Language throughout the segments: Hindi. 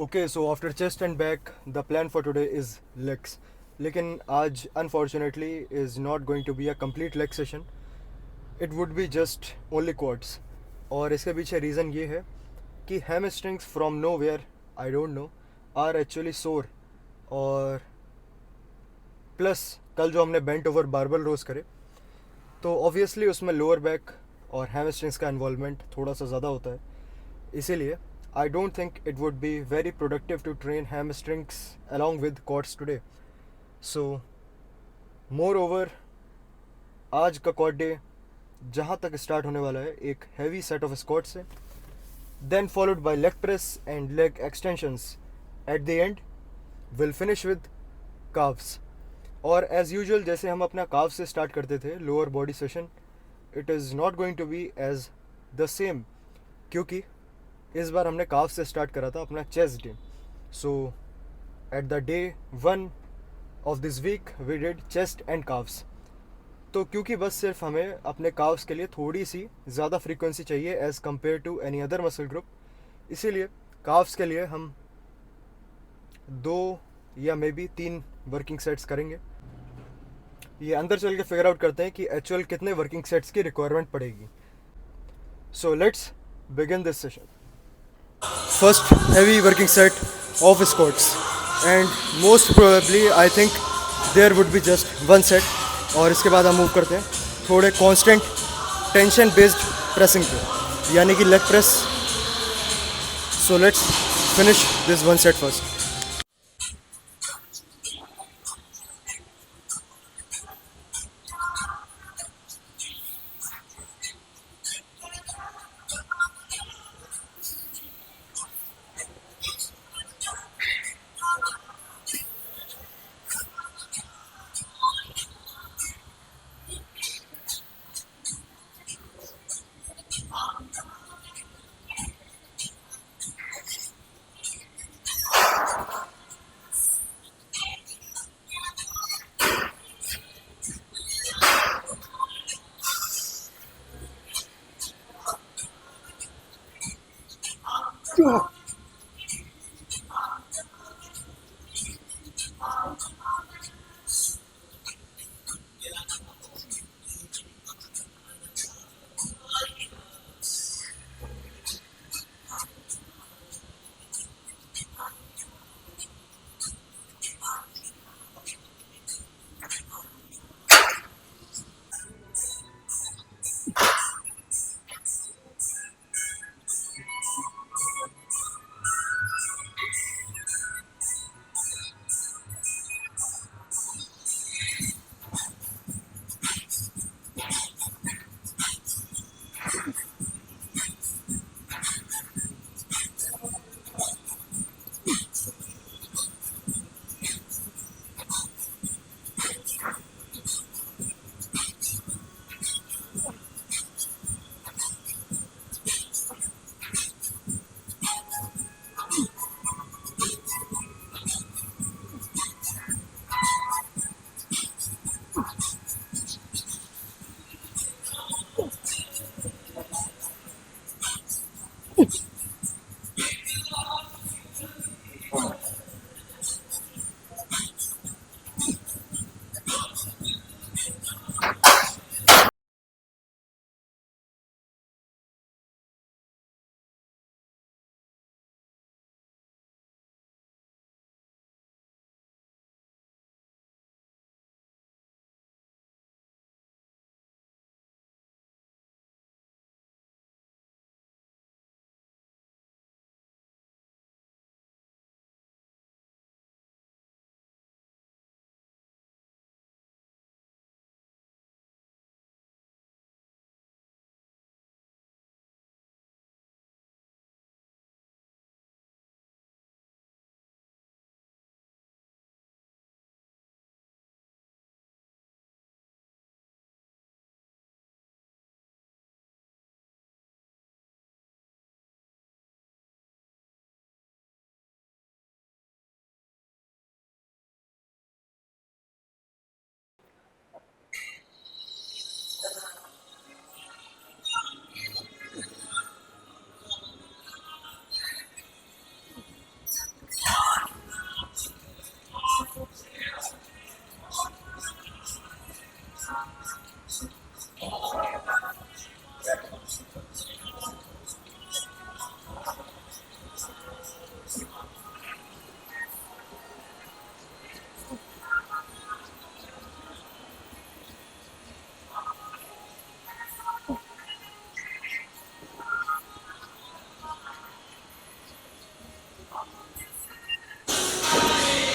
Okay, so after chest and back, the plan for today is legs. लेकिन आज unfortunately is not going to be a complete leg session. It would be just only quads. और इसके पीछे रीज़न ये है कि hamstrings from nowhere, I don't know, are actually sore. और प्लस कल जो हमने बेंट ओवर बारबल रोज करे तो ऑब्वियसली उसमें लोअर बैक और हैमस्ट्रिंग्स का इन्वॉल्वमेंट थोड़ा सा ज़्यादा होता है. इसीलिए I don't think it would be very productive to train hamstrings along with quads today. So moreover आज का क्वाड डे जहाँ तक स्टार्ट होने वाला है एक हैवी सेट ऑफ स्क्वाट से, then followed by leg press and leg extensions. At the end will finish with calves. और एज़ यूजुअल जैसे हम अपना काफ से स्टार्ट करते थे lower body session, it is not going to be as the same, क्योंकि इस बार हमने काफ से स्टार्ट करा था अपना chest day. So at the day 1 of this week we did chest and calves. तो क्योंकि बस सिर्फ हमें अपने काफ्स के लिए थोड़ी सी ज़्यादा फ्रीक्वेंसी चाहिए as compare to any other muscle group, इसीलिए काफ्स के लिए हम 2 या मे बी 3 वर्किंग सेट्स करेंगे. ये अंदर चल के फिगर आउट करते हैं कि एक्चुअल कितने वर्किंग सेट्स की रिक्वायरमेंट पड़ेगी. So let's begin this session. First heavy working set of squats and most probably I think there would be just 1 set. और इसके बाद हम मूव करते हैं थोड़े कांस्टेंट टेंशन बेस्ड प्रेसिंग पे, यानी कि leg press. So let's finish this 1 set first.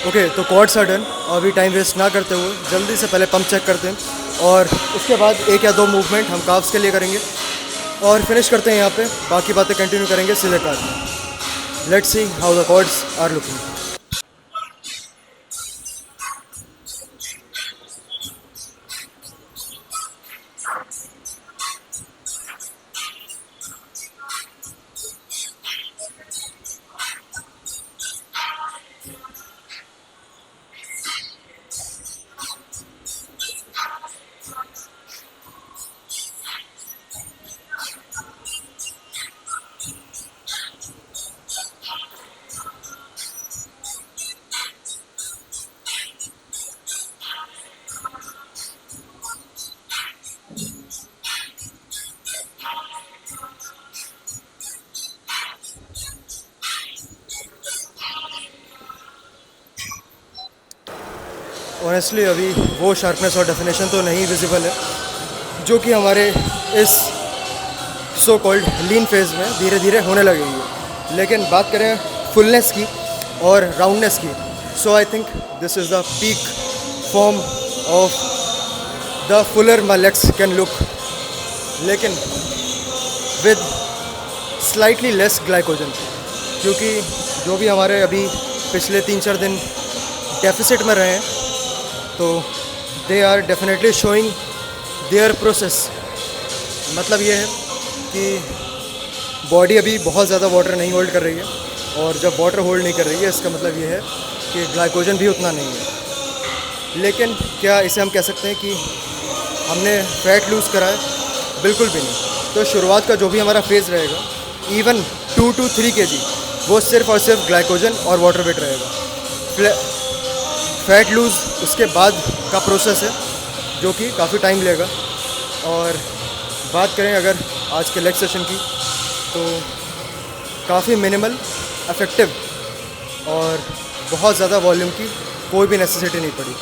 Okay, तो क्वाड्स आर डन। अभी टाइम वेस्ट ना करते हुए जल्दी से पहले पंप चेक करते हैं और उसके बाद एक या दो मूवमेंट हम काफ्स के लिए करेंगे और फिनिश करते हैं यहाँ पे। बाकी बातें कंटिन्यू करेंगे सीधे कार में। Let's see how the quads are looking. Honestly अभी वो शार्पनेस और डेफिनेशन तो नहीं विजिबल है जो कि हमारे इस सो कॉल्ड लीन फेज में धीरे धीरे होने लगेगी है। लेकिन बात करें फुलनेस की और राउंडनेस की, so I think this is the peak form of the fuller my legs can look, लेकिन विद स्लाइटली लेस ग्लाइकोजन, क्योंकि जो भी हमारे अभी पिछले 3-4 दिन डेफिसिट में रहे हैं तो they are definitely showing their process. मतलब ये है कि बॉडी अभी बहुत ज़्यादा वाटर नहीं होल्ड कर रही है, और जब वाटर होल्ड नहीं कर रही है इसका मतलब ये है कि ग्लाइकोजन भी उतना नहीं है। लेकिन क्या इसे हम कह सकते हैं कि हमने फैट लूज़ करा है? बिल्कुल भी नहीं। तो शुरुआत का जो भी हमारा फेज़ रहेगा, इवन 2 to 3 kg, वो सिर्फ और सिर्फ ग्लाइकोजन और वाटर वेट रहेगा। फैट लूज़ उसके बाद का प्रोसेस है जो कि काफ़ी टाइम लेगा। और बात करें अगर आज के लेग सेशन की, तो काफ़ी मिनिमल, इफेक्टिव और बहुत ज़्यादा वॉल्यूम की कोई भी नेसेसिटी नहीं पड़ी।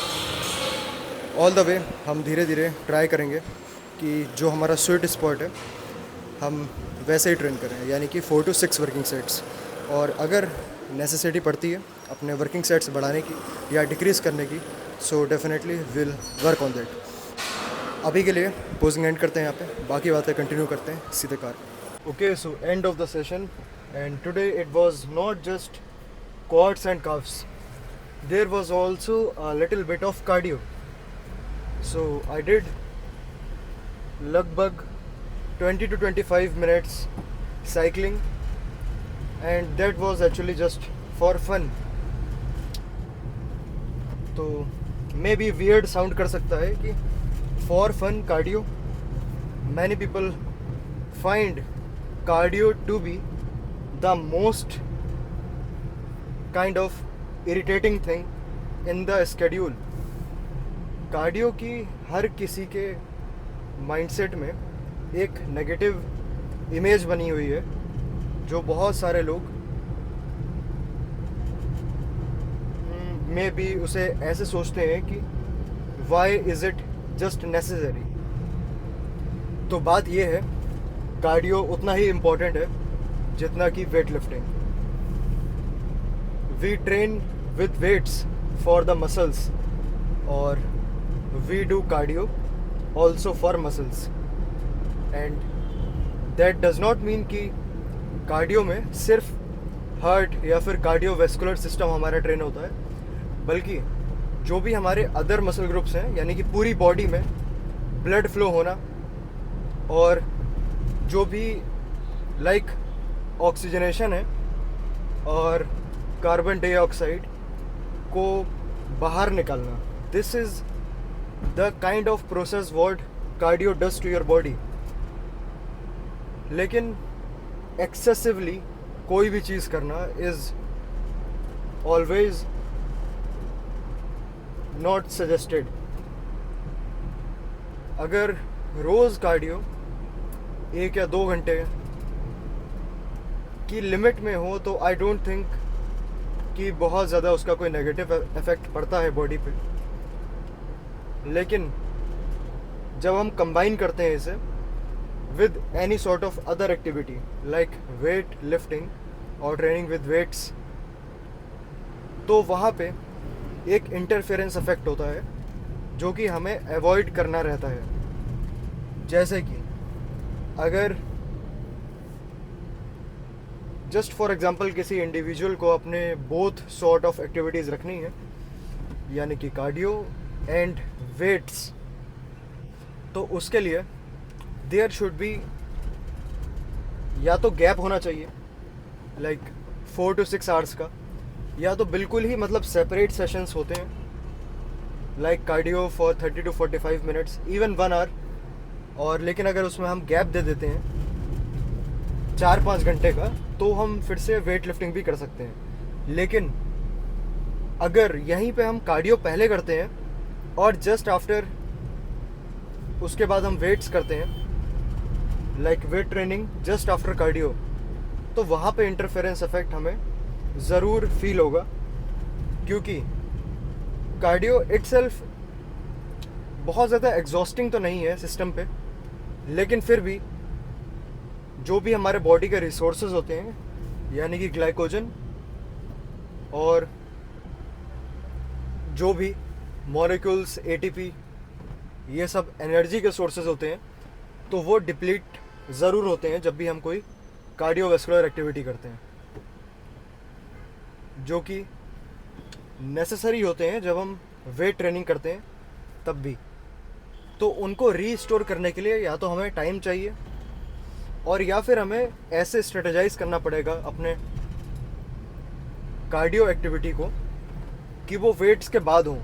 ऑल द वे हम धीरे धीरे ट्राई करेंगे कि जो हमारा स्वीट स्पॉट है हम वैसे ही ट्रेन करें, यानी कि 4 to 6 वर्किंग सेट्स। और अगर नेसेसिटी पड़ती है अपने वर्किंग सेट्स बढ़ाने की या डिक्रीज़ करने की, so definitely will work on that. अभी के लिए पोजिंग एंड करते हैं यहाँ पे, बाकी बातें कंटिन्यू करते हैं सीधे car. Okay, so end of the session and today it was not just quads and calves, there was also a little bit of cardio. So I did लगभग 20 to 25 minutes cycling, and that was actually just for fun. तो मे बी वियर्ड साउंड कर सकता है कि for fun cardio, many people find cardio to be the most kind of irritating thing in the schedule. Cardio की हर किसी के माइंडसेट में एक नेगेटिव इमेज बनी हुई है, जो बहुत सारे लोग में भी उसे ऐसे सोचते हैं कि why is it just necessary. तो बात ये है, कार्डियो उतना ही इम्पोर्टेंट है जितना कि weight lifting. We train with weights for the muscles और we do cardio also for muscles, and that does not mean कि कार्डियो में सिर्फ हार्ट या फिर कार्डियोवैस्कुलर सिस्टम हमारा ट्रेन होता है, बल्कि जो भी हमारे अदर मसल ग्रुप्स हैं, यानी कि पूरी बॉडी में ब्लड फ्लो होना, और जो भी लाइक ऑक्सीजनेशन है और कार्बन डाइऑक्साइड को बाहर निकालना, this is the kind of process what cardio does to your body. लेकिन एक्सेसिवली कोई भी चीज़ करना इज़ ऑलवेज नॉट सजेस्टेड। अगर रोज़ कार्डियो 1 या 2 घंटे की लिमिट में हो तो आई डोंट थिंक कि बहुत ज़्यादा उसका कोई नेगेटिव इफेक्ट पड़ता है बॉडी पे। लेकिन जब हम कंबाइन करते हैं इसे with any sort of other activity like weight lifting और ट्रेनिंग विद वेट्स, तो वहाँ पे एक इंटरफेरेंस इफेक्ट होता है जो कि हमें अवॉइड करना रहता है। जैसे कि अगर जस्ट फॉर एग्जांपल किसी इंडिविजुअल को अपने बोथ सॉर्ट ऑफ एक्टिविटीज़ रखनी है, यानी कि कार्डियो एंड वेट्स, तो उसके लिए देयर शुड बी या तो गैप होना चाहिए लाइक 4 to 6 आवर्स का, या तो बिल्कुल ही मतलब सेपरेट सेशंस होते हैं like cardio for 30 to 45 minutes, even 1 hour. और लेकिन अगर उसमें हम गैप दे देते हैं 4-5 घंटे का, तो हम फिर से वेट लिफ्टिंग भी कर सकते हैं। लेकिन अगर यहीं पे हम कार्डियो पहले करते हैं और जस्ट आफ्टर उसके बाद हम वेट्स करते हैं like weight training just after cardio, तो वहाँ पे इंटरफेरेंस इफेक्ट हमें ज़रूर फील होगा, क्योंकि कार्डियो इटसेल्फ बहुत ज़्यादा एग्जॉस्टिंग तो नहीं है सिस्टम पे, लेकिन फिर भी जो भी हमारे बॉडी के रिसोर्सेज होते हैं यानी कि ग्लाइकोजन और जो भी मॉलिक्यूल्स एटीपी, ये सब एनर्जी के सोर्सेज होते हैं, तो वो डिप्लीट ज़रूर होते हैं जब भी हम कोई कार्डियोवैस्कुलर एक्टिविटी करते हैं, जो कि नेसेसरी होते हैं जब हम वेट ट्रेनिंग करते हैं तब भी। तो उनको रीस्टोर करने के लिए या तो हमें टाइम चाहिए, और या फिर हमें ऐसे स्ट्रेटेजाइज करना पड़ेगा अपने कार्डियो एक्टिविटी को कि वो वेट्स के बाद हों।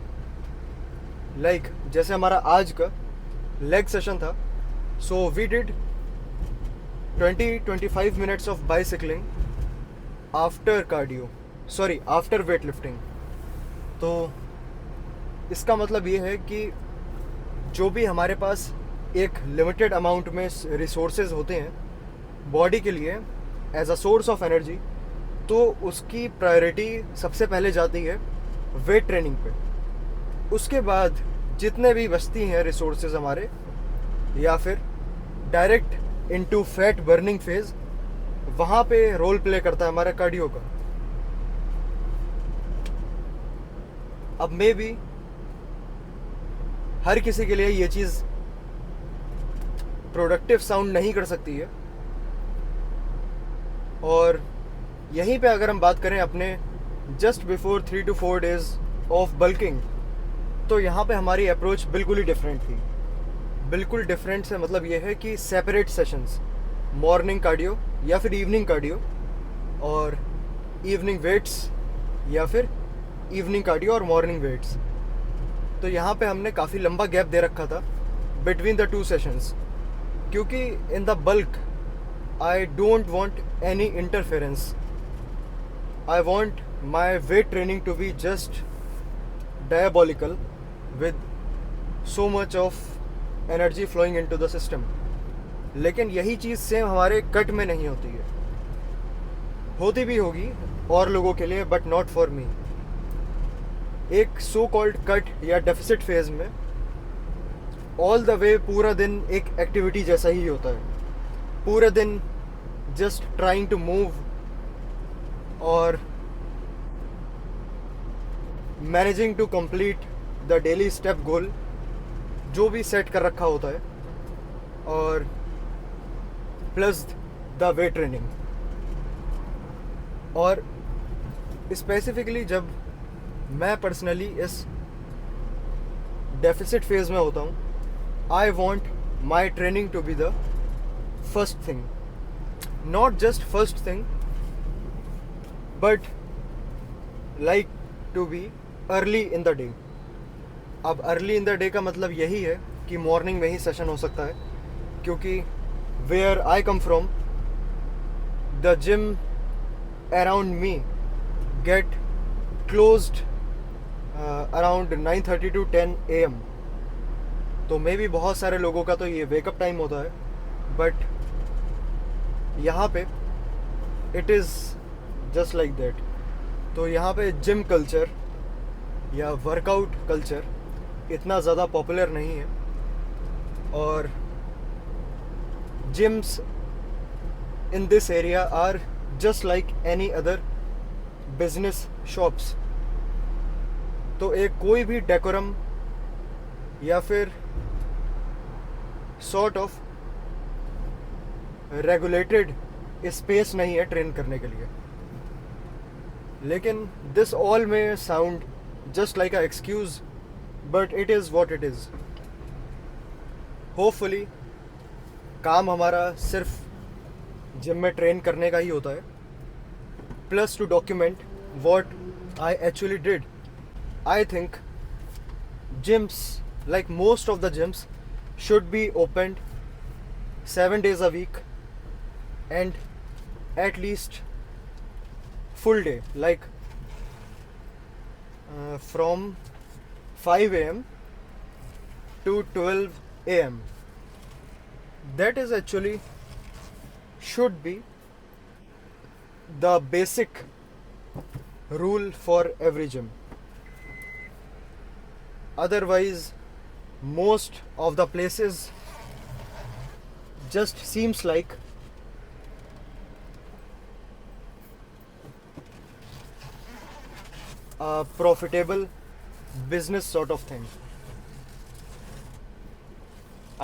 लाइक जैसे हमारा आज का लेग सेशन था, so we did 20-25 minutes of bicycling after cardio, sorry after weight lifting. तो इसका मतलब ये है कि जो भी हमारे पास एक लिमिटेड अमाउंट में रिसोर्सेज होते हैं बॉडी के लिए as a source of energy, तो उसकी प्रायोरिटी सबसे पहले जाती है वेट ट्रेनिंग पे। उसके बाद जितने भी बचती हैं रिसोर्सेज हमारे, या फिर direct into fat burning phase, वहाँ पे रोल प्ले करता है हमारा कार्डियो का। अब मे बी हर किसी के लिए ये चीज़ प्रोडक्टिव साउंड नहीं कर सकती है, और यहीं पे अगर हम बात करें अपने just before 3 to 4 days of bulking, तो यहाँ पे हमारी अप्रोच बिल्कुल ही डिफरेंट थी। बिल्कुल डिफरेंट से मतलब ये है कि सेपरेट सेशंस, मॉर्निंग कार्डियो या फिर इवनिंग कार्डियो, और इवनिंग वेट्स या फिर इवनिंग कार्डियो और मॉर्निंग वेट्स। तो यहाँ पे हमने काफ़ी लंबा गैप दे रखा था बिटवीन द 2 सेशंस, क्योंकि in the bulk I don't want any interference. I want my weight training to be just diabolical with so much of energy flowing into the system। लेकिन यही चीज़ सेम हमारे कट में नहीं होती है, होती भी होगी और लोगों के लिए, बट नॉट फॉर मी। एक सो कॉल्ड कट या डेफिसिट फेज में ऑल द वे पूरा दिन एक एक्टिविटी जैसा ही होता है, पूरे दिन जस्ट ट्राइंग टू मूव और managing to complete the daily step goal जो भी सेट कर रखा होता है, और प्लस द वेट ट्रेनिंग। और स्पेसिफिकली जब मैं पर्सनली इस डेफिसिट फेज में होता हूँ, I want my training to be the first thing, not just first thing, but like to be early in the day. अब अर्ली इन द डे का मतलब यही है कि मॉर्निंग में ही सेशन हो सकता है, क्योंकि where I come from the gym around me get closed around 9:30 to 10 AM। तो मे भी बहुत सारे लोगों का तो ये वेकअप टाइम होता है, बट यहाँ पे it is just like that. तो यहाँ पे जिम कल्चर या वर्कआउट कल्चर इतना ज़्यादा पॉपुलर नहीं है, और gyms in this area are just like any other business shops। तो एक कोई भी डेकोरम या फिर सॉर्ट ऑफ रेगुलेटेड स्पेस नहीं है ट्रेन करने के लिए. लेकिन दिस ऑल में sound just like a excuse, but it is what it is. Hopefully काम हमारा सिर्फ जिम में ट्रेन करने का ही होता है, plus two document what I actually did. I think gyms, like most of the gyms, should be opened 7 days a week and at least full day, like from 5 a.m. to 12 a.m. That is actually should be the basic rule for every gym. Otherwise, most of the places just seems like a profitable business sort of thing.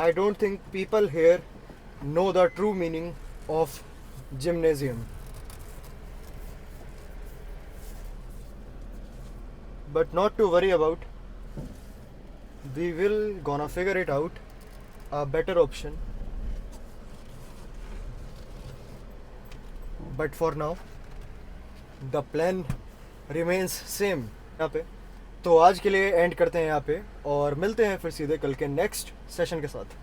I don't think people here know the true meaning of gymnasium. But not to worry about. We will gonna figure it out a better option. But for now, the plan remains same. यहाँ पे तो आज के लिए एंड करते हैं यहाँ पे और मिलते हैं फिर सीधे कल के नेक्स्ट सेशन के साथ.